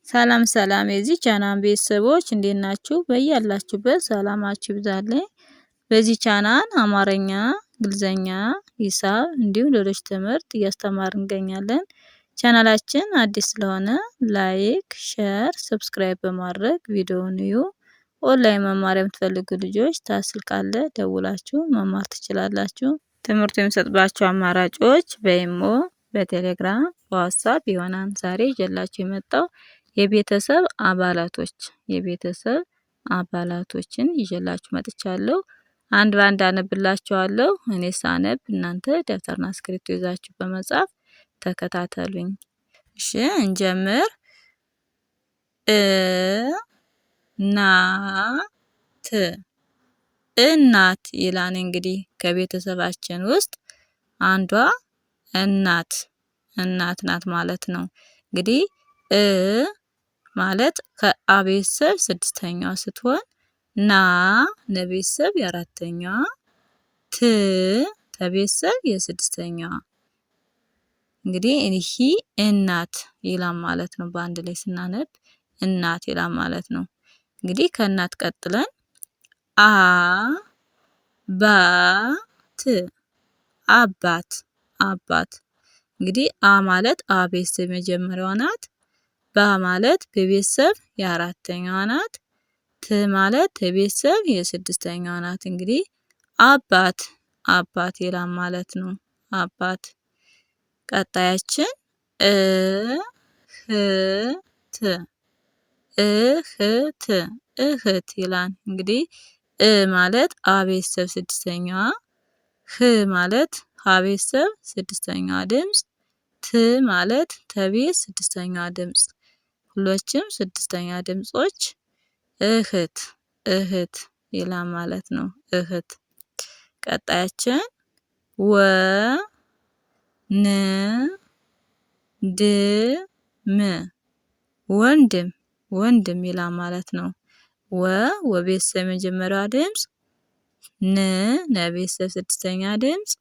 ሰላም ሰላም የዚህ ቻናል ቤተሰቦች እንዴት ናችሁ? በያላችሁበት ሰላማችሁ ይብዛልኝ። በዚህ ቻናል አማርኛ፣ እንግሊዘኛ፣ ሂሳብ እንዲሁም ሌሎች ትምህርት እያስተማርን እንገኛለን። ቻናላችን አዲስ ስለሆነ ላይክ፣ ሼር፣ ሰብስክራይብ በማድረግ ቪዲዮውን እዩ። ኦንላይን መማር የምትፈልጉ ልጆች ታስል ካለ ደውላችሁ መማር ትችላላችሁ። ትምህርት የሚሰጥባቸው አማራጮች በኢሞ፣ በቴሌግራም፣ በዋትስአፕ ይሆናል። ዛሬ ይዤላችሁ የመጣው የቤተሰብ አባላቶችን ይዤላችሁ መጥቻለሁ። አንድ ባንድ አነብላችኋለሁ። እኔ ሳነብ እናንተ ደብተርና እስክሪብቶ ይዛችሁ በመጻፍ ተከታተሉኝ። እሺ እንጀምር። እናት ይላል። እንግዲህ ከቤተሰባችን ውስጥ አንዷ እናት ናት ማለት ነው። እንግዲህ ማለት ከአ ቤተሰብ ስድስተኛዋ ስትሆን ለቤተሰብ የአራተኛዋ ተቤተሰብ የስድስተኛዋ እንግዲህ ይህ እናት ይላል ማለት ነው። በአንድ ላይ ስናነብ እናት ይላል ማለት ነው። እንግዲህ ከእናት ቀጥለን አባት እንግዲህ ማለት አ ቤተሰብ የመጀመሪያዋ ናት። ባ ማለት በቤተሰብ የአራተኛዋ ናት። ት ማለት በቤተሰብ የስድስተኛዋ ናት። እንግዲህ አባት ይላል ማለት ነው። አባት ቀጣያችን እህት ይላል። እንግዲህ ማለት አ ቤተሰብ ስድስተኛዋ፣ ህ ማለት ሀ ቤተሰብ ስድስተኛዋ ድምፅ፣ ት ማለት ተቤት ስድስተኛዋ ድምፅ፣ ሁሎችም ስድስተኛ ድምጾች እህት ይላል ማለት ነው። እህት ቀጣያችን ወንድም ይላል ማለት ነው። ወቤተሰብ የመጀመሪያዋ ድምፅ፣ ለቤተሰብ ስድስተኛ ድምፅ፣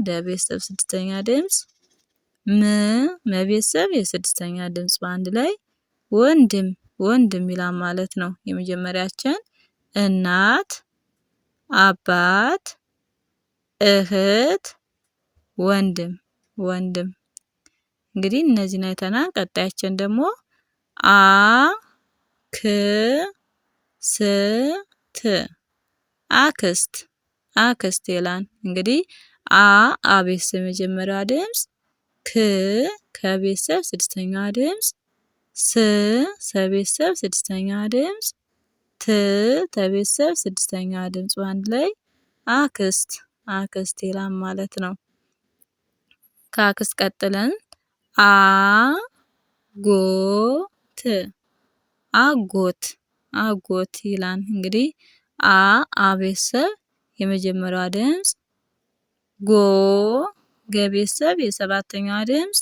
ለቤተሰብ ስድስተኛ ድምፅ፣ ለቤተሰብ የስድስተኛ ድምፅ በአንድ ላይ ወንድም ይላል ማለት ነው። የመጀመሪያችን እናት፣ አባት፣ እህት፣ ወንድም እንግዲህ እነዚህን አይተናል። ቀጣያችን ደግሞ አክስት ይላል። እንግዲህ አ ቤተሰብ የመጀመሪያዋ ድምፅ፣ ከቤተሰብ ስድስተኛዋ ድምፅ፣ ሰቤተሰብ ስድስተኛዋ ድምፅ፣ ተቤተሰብ ስድስተኛዋ ድምፅ በአንድ ላይ አክስት ይላል ማለት ነው። ከአክስት ቀጥለን አጎት ይላል። እንግዲህ አ ቤተሰብ የመጀመሪያዋ ድምፅ፣ ገቤተሰብ የሰባተኛዋ ድምፅ፣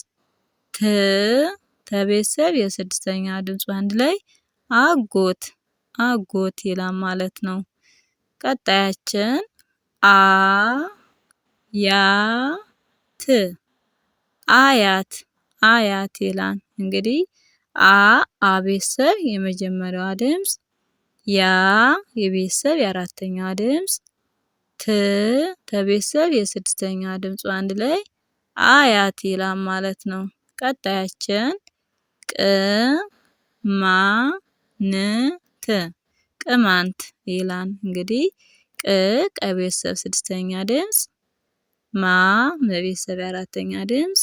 ተቤተሰብ የስድስተኛ ድምፅ በአንድ ላይ አጎት ይላል ማለት ነው። ቀጣያችን አያት ይላል። እንግዲህ አ ቤተሰብ የመጀመሪያዋ ድምፅ፣ የቤተሰብ የአራተኛዋ ድምፅ፣ ተቤተሰብ የስድስተኛ ድምፅ አንድ ላይ አያት ይላል ማለት ነው። ቀጣያችን ቅማንት ይላል። እንግዲህ ከቤተሰብ ስድስተኛ ድምፅ፣ ለቤተሰብ የአራተኛ ድምፅ፣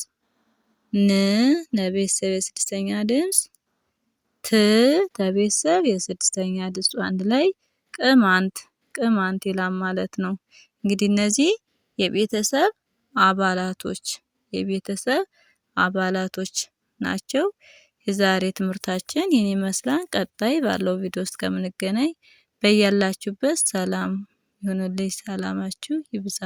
ለቤተሰብ የስድስተኛ ድምፅ፣ ተቤተሰብ የስድስተኛ ድምፅ አንድ ላይ ቅማንት ይላል ማለት ነው። እንግዲህ እነዚህ የቤተሰብ አባላቶች ናቸው። የዛሬ ትምህርታችን ይህን ይመስላል። ቀጣይ ባለው ቪዲዮ ውስጥ ከምንገናኝ በያላችሁበት ሰላም ይሁንልኝ። ሰላማችሁ ይብዛ።